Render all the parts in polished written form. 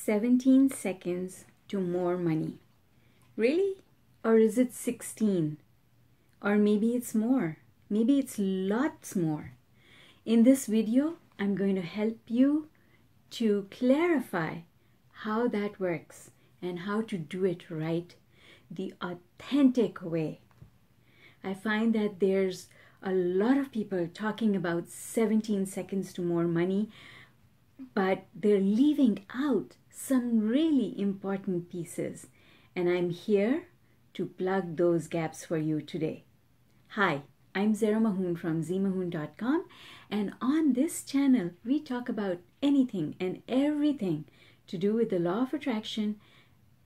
17 seconds to more money. Really? Or is it 16? Or maybe it's more. Maybe it's lots more. In this video, I'm going to help you to clarify how that works and how to do it right, the authentic way. I find that there's a lot of people talking about 17 seconds to more money, but they're leaving out some really important pieces. And I'm here to plug those gaps for you today. Hi, I'm ZMAHOON from ZMAHOON.com, and on this channel, we talk about anything and everything to do with the law of attraction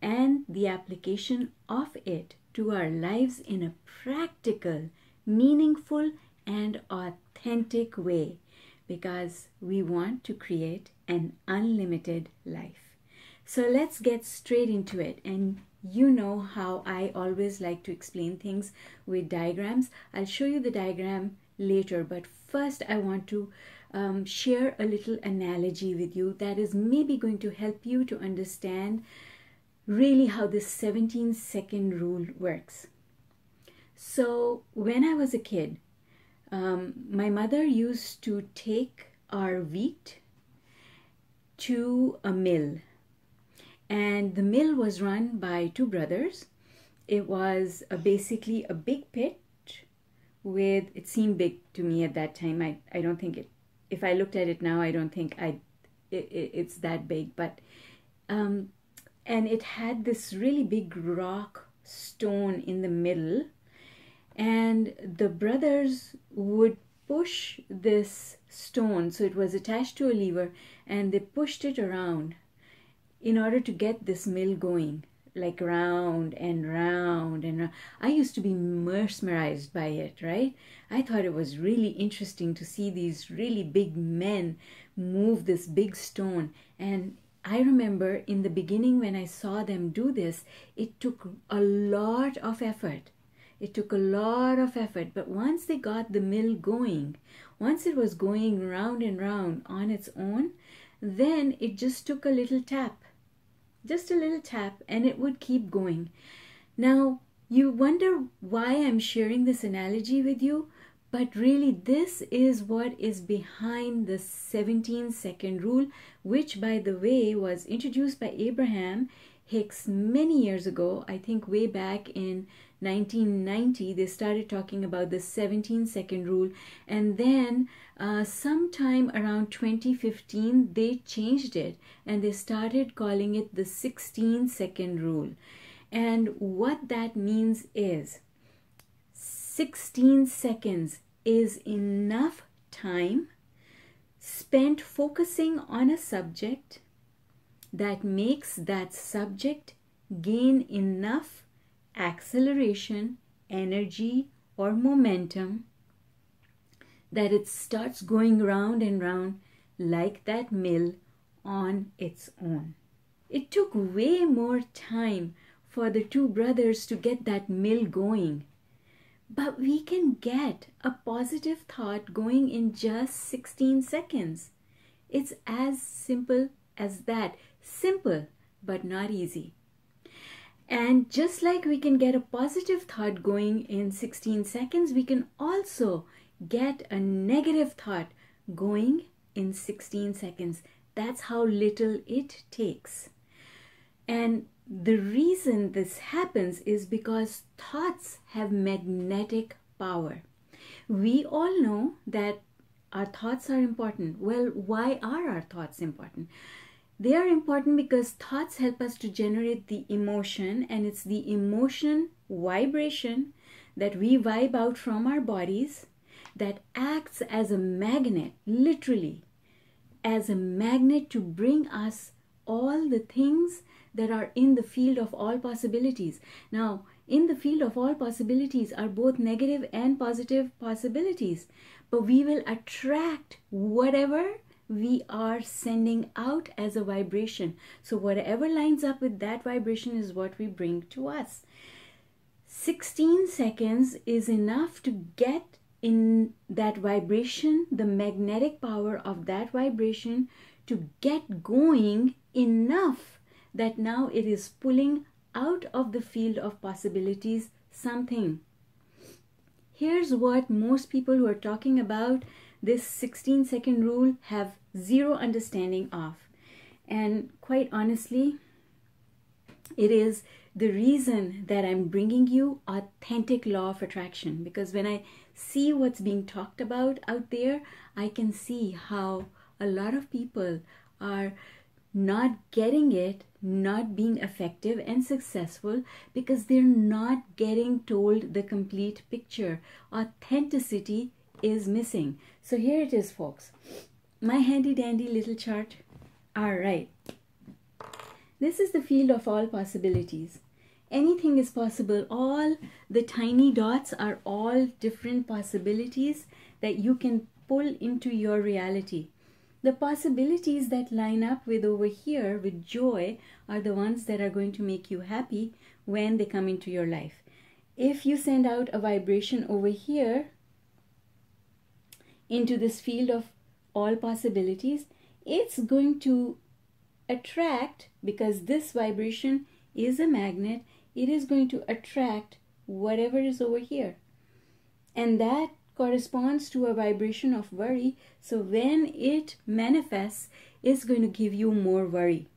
and the application of it to our lives in a practical, meaningful, and authentic way, because we want to create an unlimited life. So let's get straight into it. And you know how I always like to explain things with diagrams. I'll show you the diagram later, but first I want to share a little analogy with you that is maybe going to help you to understand really how this 17-second rule works. So when I was a kid, my mother used to take our wheat to a mill, and the mill was run by two brothers. It was basically a big pit with, it seemed big to me at that time. I don't think it, if I looked at it now, I don't think it's that big, but and it had this really big rock stone in the middle, and the brothers would push this stone, so it was attached to a lever, and they pushed it around in order to get this mill going, like round and round and round. I used to be mesmerized by it, right? I thought it was really interesting to see these really big men move this big stone. And I remember in the beginning when I saw them do this, it took a lot of effort. It took a lot of effort, but once they got the mill going, once it was going round and round on its own, then it just took a little tap, just a little tap, and it would keep going. Now, you wonder why I'm sharing this analogy with you, but really this is what is behind the 17-second rule, which, by the way, was introduced by Abraham Hicks many years ago. I think way back in 1990, they started talking about the 17-second rule, and then sometime around 2015, they changed it and they started calling it the 16-second rule. And what that means is 16 seconds is enough time spent focusing on a subject that makes that subject gain enough acceleration, energy, or momentum that it starts going round and round like that mill on its own. It took way more time for the two brothers to get that mill going, but we can get a positive thought going in just 16 seconds. It's as simple as that. Simple, but not easy. And just like we can get a positive thought going in 16 seconds, we can also get a negative thought going in 16 seconds. That's how little it takes. And the reason this happens is because thoughts have magnetic power. We all know that our thoughts are important. Well, why are our thoughts important? They are important because thoughts help us to generate the emotion, and it's the emotion vibration that we vibe out from our bodies that acts as a magnet, literally as a magnet, to bring us all the things that are in the field of all possibilities. Now, in the field of all possibilities are both negative and positive possibilities, but we will attract whatever we are sending out as a vibration. So whatever lines up with that vibration is what we bring to us. 16 seconds is enough to get in that vibration, the magnetic power of that vibration, to get going enough that now it is pulling out of the field of possibilities something. Here's what most people who are talking about this 16-second rule have zero understanding of. And quite honestly, it is the reason that I'm bringing you authentic law of attraction, because when I see what's being talked about out there, I can see how a lot of people are not getting it, not being effective and successful because they're not getting told the complete picture. Authenticity is missing. So here it is, folks. My handy dandy little chart. All right. This is the field of all possibilities. Anything is possible. All the tiny dots are all different possibilities that you can pull into your reality. The possibilities that line up with over here with joy are the ones that are going to make you happy when they come into your life. If you send out a vibration over here into this field of all possibilities, it's going to attract, because this vibration is a magnet, it is going to attract whatever is over here. And that corresponds to a vibration of worry. So when it manifests, it's going to give you more worry.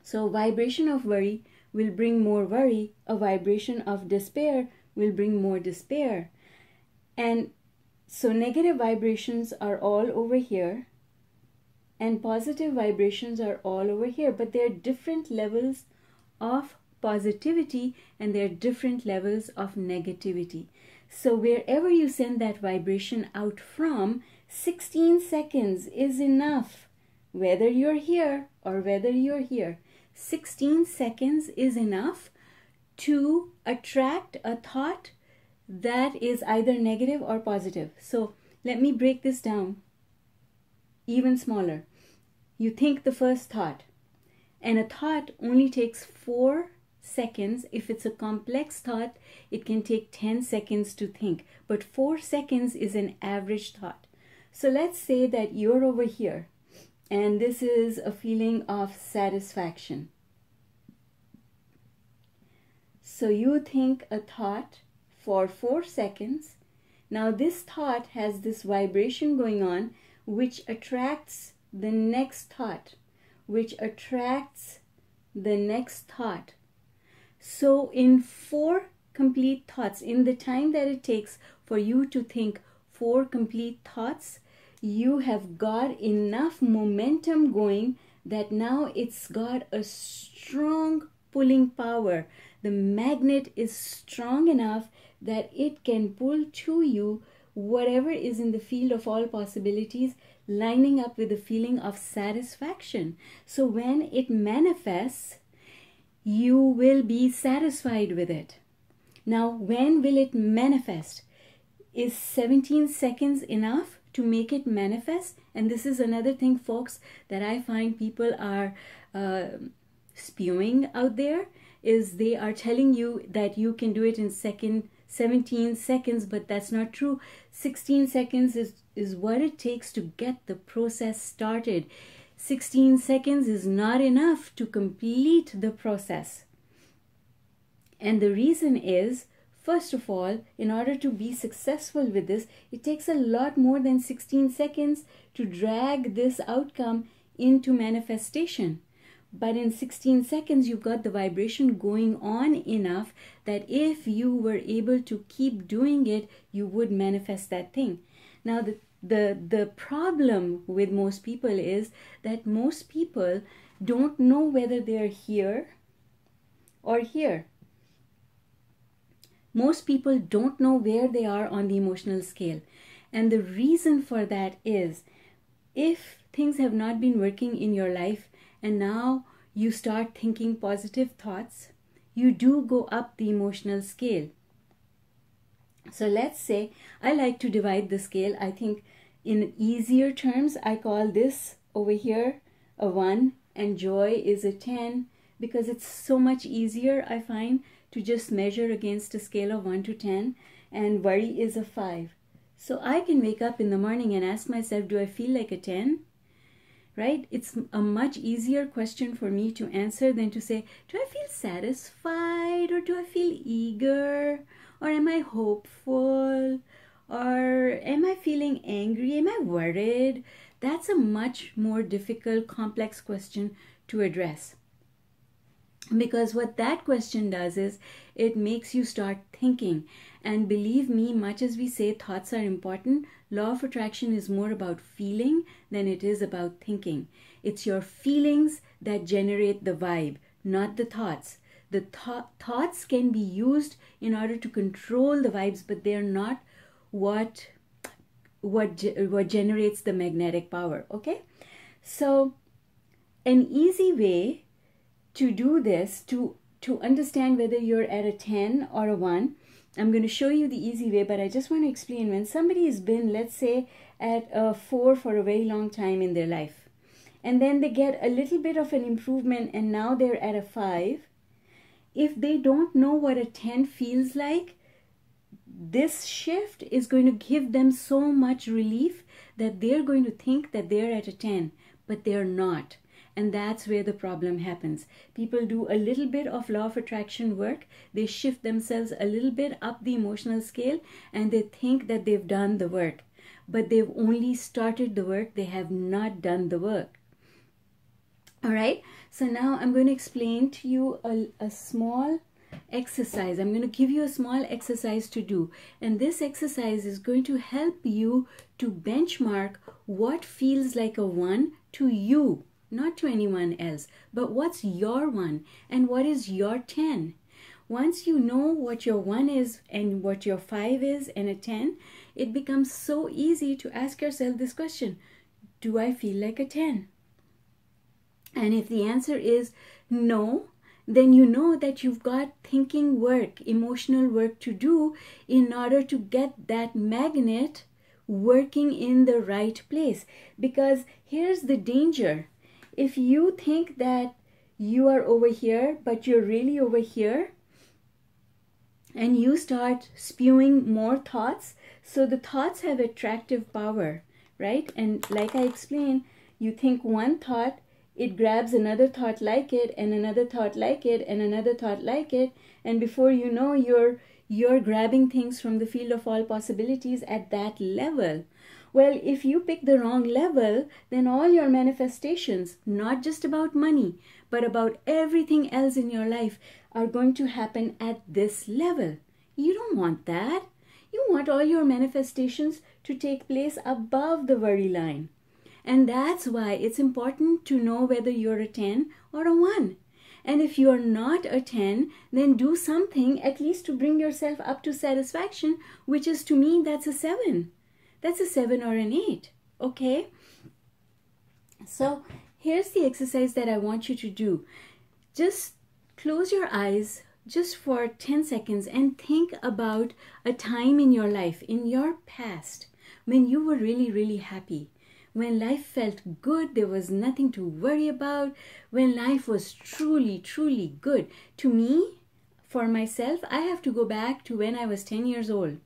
So vibration of worry will bring more worry. A vibration of despair will bring more despair. And so negative vibrations are all over here and positive vibrations are all over here, but there are different levels of positivity and there are different levels of negativity. So wherever you send that vibration out from, 16 seconds is enough, whether you're here or whether you're here. 16 seconds is enough to attract a thought that is either negative or positive. So let me break this down even smaller. You think the first thought, and a thought only takes 4 seconds. If it's a complex thought, it can take 10 seconds to think, but 4 seconds is an average thought. So let's say that you're over here and this is a feeling of satisfaction. So you think a thought for 4 seconds. Now this thought has this vibration going on which attracts the next thought, which attracts the next thought. So in 4 complete thoughts, in the time that it takes for you to think 4 complete thoughts, you have got enough momentum going that now it's got a strong pulling power. The magnet is strong enough that it can pull to you whatever is in the field of all possibilities, lining up with the feeling of satisfaction. So when it manifests, you will be satisfied with it. Now, when will it manifest? Is 17 seconds enough to make it manifest? And this is another thing, folks, that I find people are spewing out there, is they are telling you that you can do it in 17 seconds, but that's not true. 16 seconds is what it takes to get the process started. 16 seconds is not enough to complete the process. And the reason is, first of all, in order to be successful with this, it takes a lot more than 16 seconds to drag this outcome into manifestation. But in 16 seconds, you've got the vibration going on enough that if you were able to keep doing it, you would manifest that thing. Now, the problem with most people is that most people don't know whether they're here or here. Most people don't know where they are on the emotional scale. And the reason for that is, if things have not been working in your life and now you start thinking positive thoughts, you do go up the emotional scale. So let's say, I like to divide the scale. I think in easier terms, I call this over here a 1 and joy is a 10, because it's so much easier, I find, to just measure against a scale of 1 to 10, and worry is a 5. So I can wake up in the morning and ask myself, do I feel like a 10? right? It's a much easier question for me to answer than to say, do I feel satisfied, or do I feel eager, or am I hopeful, or am I feeling angry, am I worried? That's a much more difficult, complex question to address. Because what that question does is it makes you start thinking. And believe me, much as we say thoughts are important, law of attraction is more about feeling than it is about thinking. It's your feelings that generate the vibe, not the thoughts. The thoughts can be used in order to control the vibes, but they're not what generates the magnetic power, okay? So an easy way to do this, to understand whether you're at a 10 or a 1, I'm going to show you the easy way, but I just want to explain. When somebody has been, let's say, at a 4 for a very long time in their life, and then they get a little bit of an improvement and now they're at a 5, if they don't know what a 10 feels like, this shift is going to give them so much relief that they're going to think that they're at a 10, but they're not. And that's where the problem happens. People do a little bit of law of attraction work. They shift themselves a little bit up the emotional scale and they think that they've done the work. But they've only started the work. They have not done the work. All right. So now I'm going to explain to you a small exercise. I'm going to give you a small exercise to do. And this exercise is going to help you to benchmark what feels like a 1 to you. Not to anyone else, but what's your 1 and what is your 10? Once you know what your 1 is and what your 5 is and a 10, it becomes so easy to ask yourself this question: do I feel like a 10? And if the answer is no, then you know that you've got thinking work, emotional work to do in order to get that magnet working in the right place. Because here's the danger. If you think that you are over here, but you're really over here, and you start spewing more thoughts, so the thoughts have attractive power, right? And like I explained, you think one thought, it grabs another thought like it, and another thought like it, and another thought like it, and before you know, you're grabbing things from the field of all possibilities at that level. Well, if you pick the wrong level, then all your manifestations, not just about money, but about everything else in your life, are going to happen at this level. You don't want that. You want all your manifestations to take place above the worry line. And that's why it's important to know whether you're a 10 or a 1. And if you're not a 10, then do something at least to bring yourself up to satisfaction, which is, to me, that's a 7. That's a 7 or an 8, okay? So here's the exercise that I want you to do. Just close your eyes just for 10 seconds and think about a time in your life, in your past, when you were really, really happy. When life felt good, there was nothing to worry about. When life was truly, truly good. To me, for myself, I have to go back to when I was 10 years old.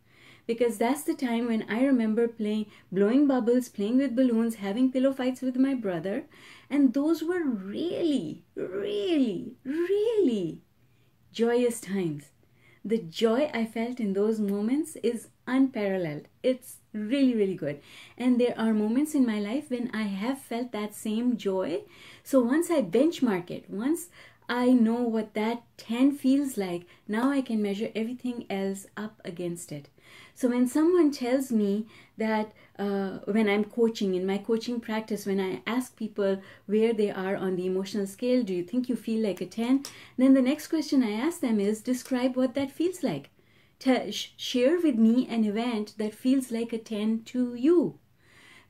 Because that's the time when I remember blowing bubbles, playing with balloons, having pillow fights with my brother. And those were really, really, really joyous times. The joy I felt in those moments is unparalleled. It's really, really good. And there are moments in my life when I have felt that same joy. So once I benchmark it, once I know what that 10 feels like, now I can measure everything else up against it. So when someone tells me that when I'm coaching, in my coaching practice, when I ask people where they are on the emotional scale, do you think you feel like a 10? Then the next question I ask them is, describe what that feels like. Share with me an event that feels like a 10 to you.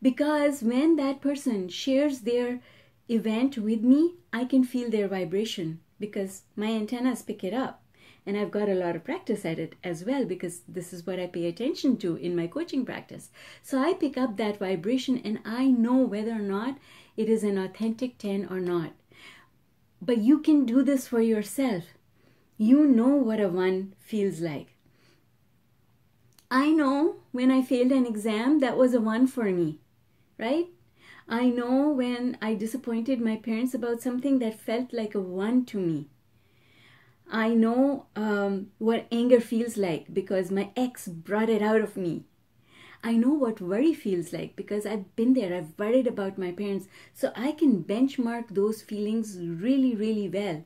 Because when that person shares their event with me, I can feel their vibration because my antennas pick it up. And I've got a lot of practice at it as well, because this is what I pay attention to in my coaching practice. So I pick up that vibration and I know whether or not it is an authentic 10 or not. But you can do this for yourself. You know what a 1 feels like. I know when I failed an exam, that was a 1 for me, right? I know when I disappointed my parents about something that felt like a 1 to me. I know what anger feels like because my ex brought it out of me. I know what worry feels like because I've been there. I've worried about my parents. So I can benchmark those feelings really, really well.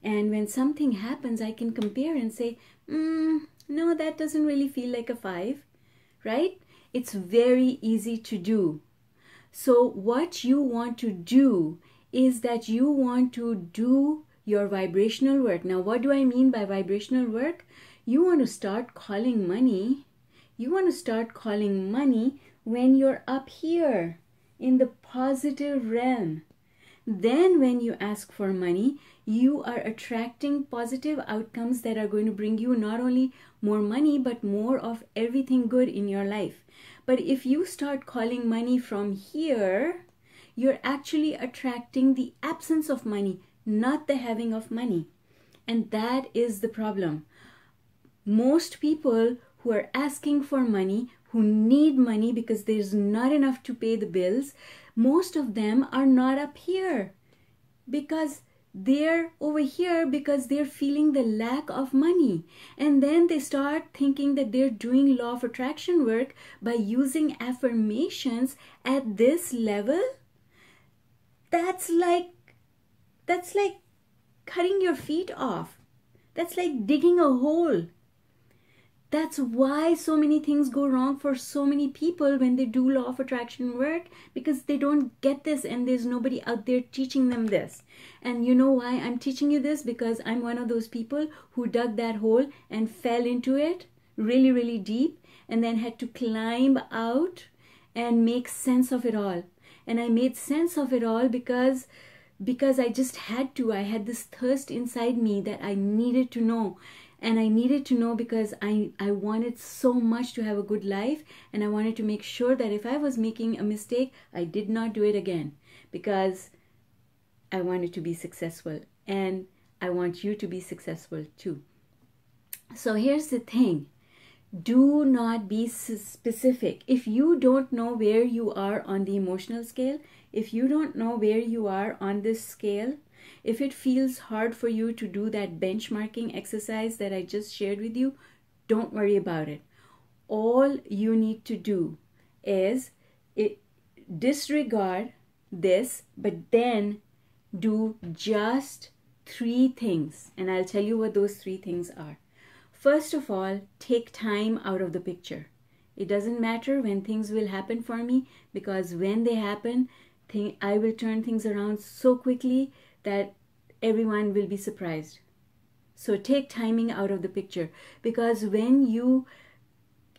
And when something happens, I can compare and say, no, that doesn't really feel like a 5, right? It's very easy to do. So what you want to do is that you want to do your vibrational work. Now, what do I mean by vibrational work? You want to start calling money. You want to start calling money when you're up here in the positive realm. Then when you ask for money, you are attracting positive outcomes that are going to bring you not only more money, but more of everything good in your life. But if you start calling money from here, you're actually attracting the absence of money, not the having of money. And that is the problem. Most people who are asking for money, who need money because there's not enough to pay the bills, most of them are not up here because they're over here because they're feeling the lack of money. And then they start thinking that they're doing law of attraction work by using affirmations at this level. That's like cutting your feet off. That's like digging a hole. That's why so many things go wrong for so many people when they do law of attraction work, because they don't get this and there's nobody out there teaching them this. And you know why I'm teaching you this? Because I'm one of those people who dug that hole and fell into it really, really deep and then had to climb out and make sense of it all. And I made sense of it all because I just had to. I had this thirst inside me that I needed to know. And I needed to know because I wanted so much to have a good life, and I wanted to make sure that if I was making a mistake, I did not do it again, because I wanted to be successful, and I want you to be successful too. So here's the thing. Do not be specific. If you don't know where you are on the emotional scale, if you don't know where you are on this scale, if it feels hard for you to do that benchmarking exercise that I just shared with you, don't worry about it. All you need to do is disregard this, but then do just 3 things. And I'll tell you what those 3 things are. First of all, take time out of the picture. It doesn't matter when things will happen for me, because when they happen, I will turn things around so quickly that everyone will be surprised. So take timing out of the picture, because when you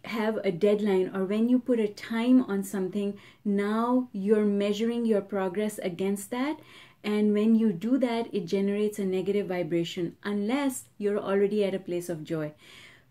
have a deadline or when you put a time on something, now you're measuring your progress against that. And when you do that, it generates a negative vibration unless you're already at a place of joy.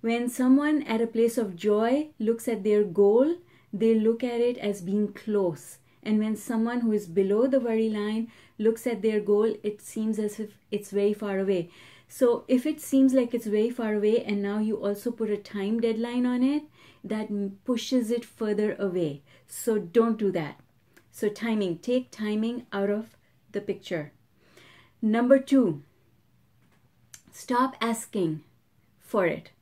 When someone at a place of joy looks at their goal, they look at it as being close. And when someone who is below the worry line looks at their goal, it seems as if it's very far away. So if it seems like it's very far away and now you also put a time deadline on it, that pushes it further away. So don't do that. So timing, take timing out of the picture. Number 2, stop asking for it.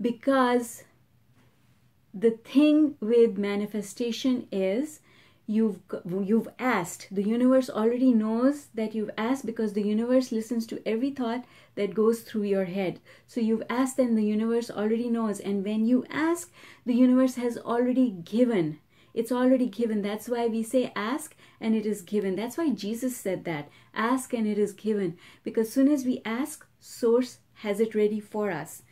Because the thing with manifestation is you've asked. The universe already knows that you've asked, because the universe listens to every thought that goes through your head. So you've asked and the universe already knows. And when you ask, the universe has already given. It's already given. That's why we say ask and it is given. That's why Jesus said that. Ask and it is given. Because as soon as we ask, Source has it ready for us.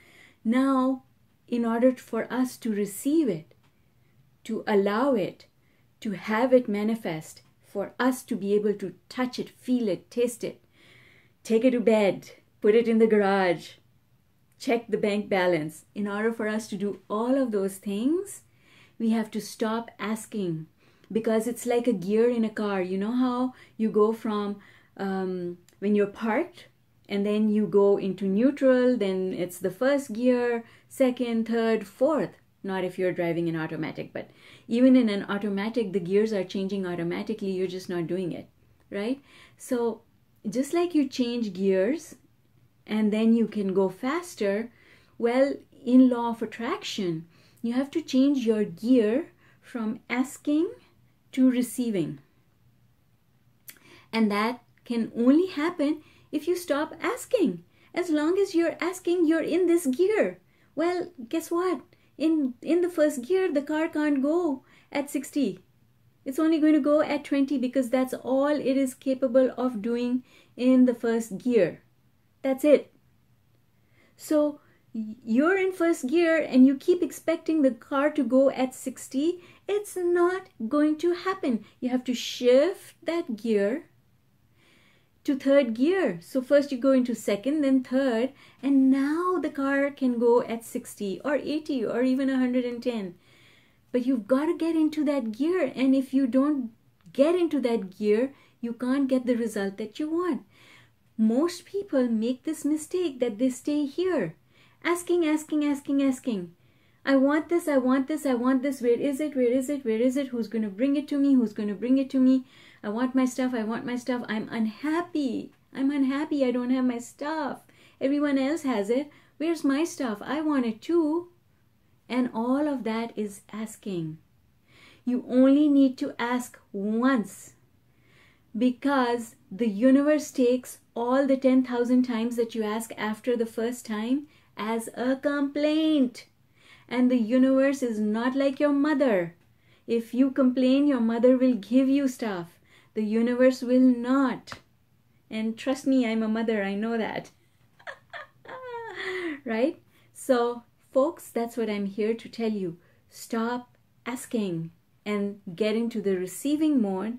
Now, in order for us to receive it, to allow it, to have it manifest, for us to be able to touch it, feel it, taste it, take it to bed, put it in the garage, check the bank balance. In order for us to do all of those things, we have to stop asking, because it's like a gear in a car. You know how you go from when you're parked and then you go into neutral, then it's the first gear, second, third, fourth. not if you're driving an automatic, but even in an automatic, the gears are changing automatically. You're just not doing it, right? So just like you change gears and then you can go faster, well, in law of attraction, you have to change your gear from asking to receiving. And that can only happen if you stop asking. As long as you're asking, you're in this gear. Well, guess what? In the first gear, the car can't go at 60. It's only going to go at 20 because that's all it is capable of doing in the first gear. That's it. So you're in first gear and you keep expecting the car to go at 60. It's not going to happen. You have to shift that gear to third gear. So first you go into second, then third, and now the car can go at 60 or 80 or even 110. But you've got to get into that gear, and if you don't get into that gear, you can't get the result that you want. Most people make this mistake that they stay here, asking. I want this, I want this, I want this. Where is it? Where is it? Where is it? Who's going to bring it to me? Who's going to bring it to me? I want my stuff. I want my stuff. I'm unhappy. I'm unhappy. I don't have my stuff. Everyone else has it. Where's my stuff? I want it too. And all of that is asking. You only need to ask once, because the universe takes all the 10,000 times that you ask after the first time as a complaint. And the universe is not like your mother. If you complain, your mother will give you stuff. The universe will not. And trust me, I'm a mother, I know that. Right? So, folks, that's what I'm here to tell you. Stop asking and get into the receiving mode,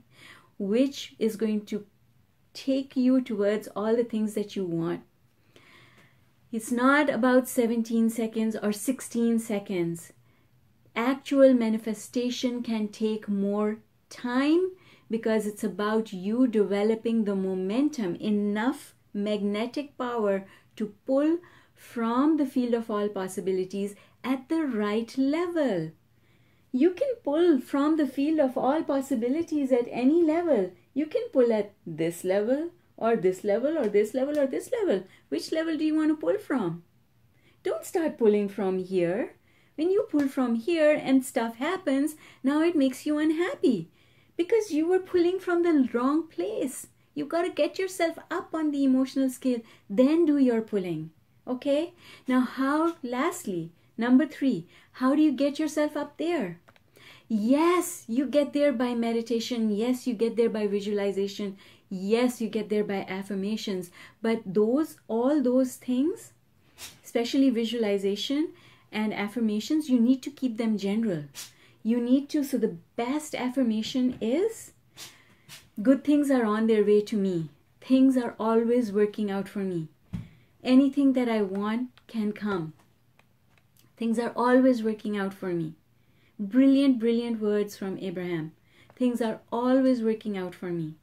which is going to take you towards all the things that you want. It's not about 17 seconds or 16 seconds. Actual manifestation can take more time because it's about you developing the momentum, enough magnetic power to pull from the field of all possibilities at the right level. You can pull from the field of all possibilities at any level. You can pull at this level or this level or this level or this level. Which level do you want to pull from? Don't start pulling from here. When you pull from here and stuff happens, now it makes you unhappy because you were pulling from the wrong place. You got to get yourself up on the emotional scale, then do your pulling. Okay? Now lastly, number 3, how do you get yourself up there? Yes, you get there by meditation. Yes, you get there by visualization. Yes, you get there by affirmations. But all those things, especially visualization and affirmations, you need to keep them general. You need to, so the best affirmation is, good things are on their way to me. Things are always working out for me. Anything that I want can come. Things are always working out for me. Brilliant, brilliant words from Abraham. Things are always working out for me.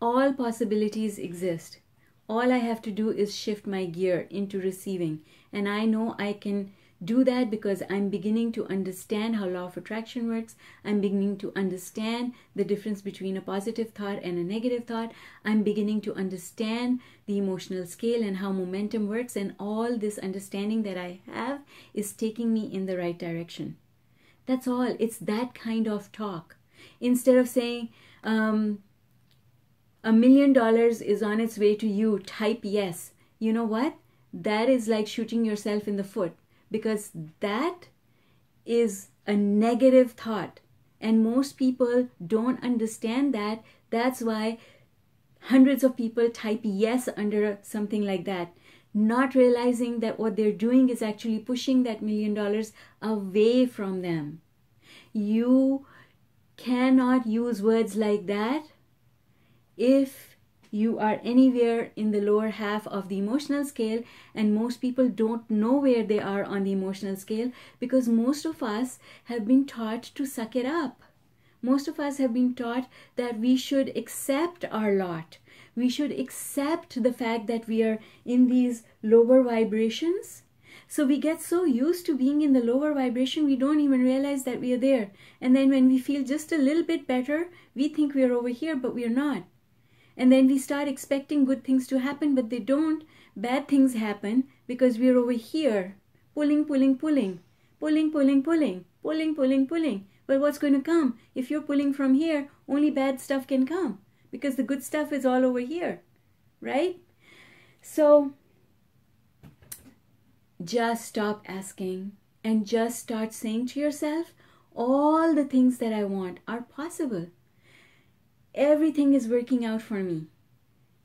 All possibilities exist. All I have to do is shift my gear into receiving. And I know I can do that because I'm beginning to understand how law of attraction works. I'm beginning to understand the difference between a positive thought and a negative thought. I'm beginning to understand the emotional scale and how momentum works. And all this understanding that I have is taking me in the right direction. That's all. It's that kind of talk. Instead of saying, $1 million is on its way to you, type yes. You know what? That is like shooting yourself in the foot, because that is a negative thought. And most people don't understand that. That's why hundreds of people type yes under something like that, not realizing that what they're doing is actually pushing that $1 million away from them. You cannot use words like that if you are anywhere in the lower half of the emotional scale, and most people don't know where they are on the emotional scale because most of us have been taught to suck it up. Most of us have been taught that we should accept our lot. We should accept the fact that we are in these lower vibrations. So we get so used to being in the lower vibration, we don't even realize that we are there. And then when we feel just a little bit better, we think we are over here, but we are not. And then we start expecting good things to happen, but they don't. Bad things happen because we are over here, pulling, pulling, pulling, pulling, pulling, pulling, pulling, pulling, pulling. But what's going to come? If you're pulling from here, only bad stuff can come because the good stuff is all over here, right? So just stop asking and just start saying to yourself, all the things that I want are possible. Everything is working out for me.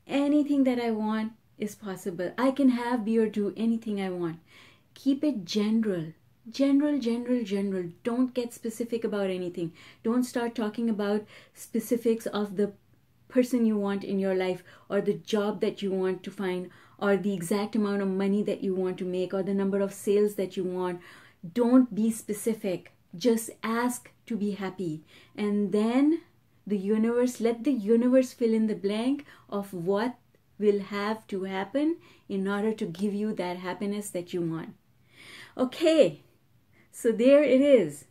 Anything that I want is possible. I can have, be, or do anything I want. Keep it general. General, general, general. Don't get specific about anything. Don't start talking about specifics of the person you want in your life, or the job that you want to find, or the exact amount of money that you want to make, or the number of sales that you want. Don't be specific. Just ask to be happy. And then the universe, let the universe fill in the blank of what will have to happen in order to give you that happiness that you want. Okay, so there it is.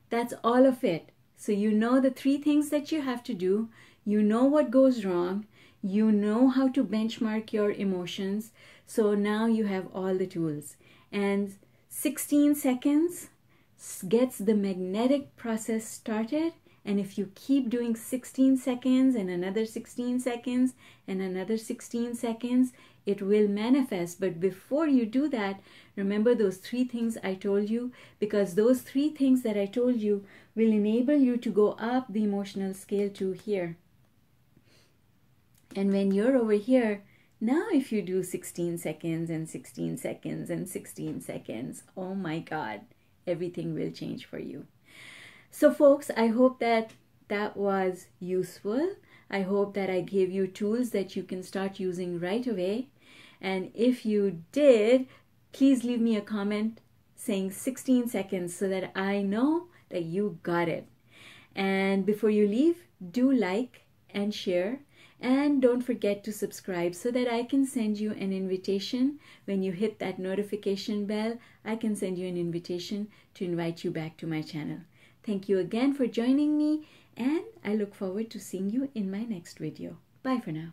That's all of it. So you know the 3 things that you have to do. You know what goes wrong. You know how to benchmark your emotions. So now you have all the tools. And 16 seconds gets the magnetic process started. And if you keep doing 16 seconds and another 16 seconds and another 16 seconds, it will manifest. But before you do that, remember those 3 things I told you, because those 3 things that I told you will enable you to go up the emotional scale to here. And when you're over here, now if you do 16 seconds and 16 seconds and 16 seconds, oh my God, everything will change for you. So folks, I hope that that was useful. I hope that I gave you tools that you can start using right away. And if you did, please leave me a comment saying 16 seconds so that I know that you got it. And before you leave, do like and share. And don't forget to subscribe so that I can send you an invitation. When you hit that notification bell, I can send you an invitation to invite you back to my channel. Thank you again for joining me, and I look forward to seeing you in my next video. Bye for now.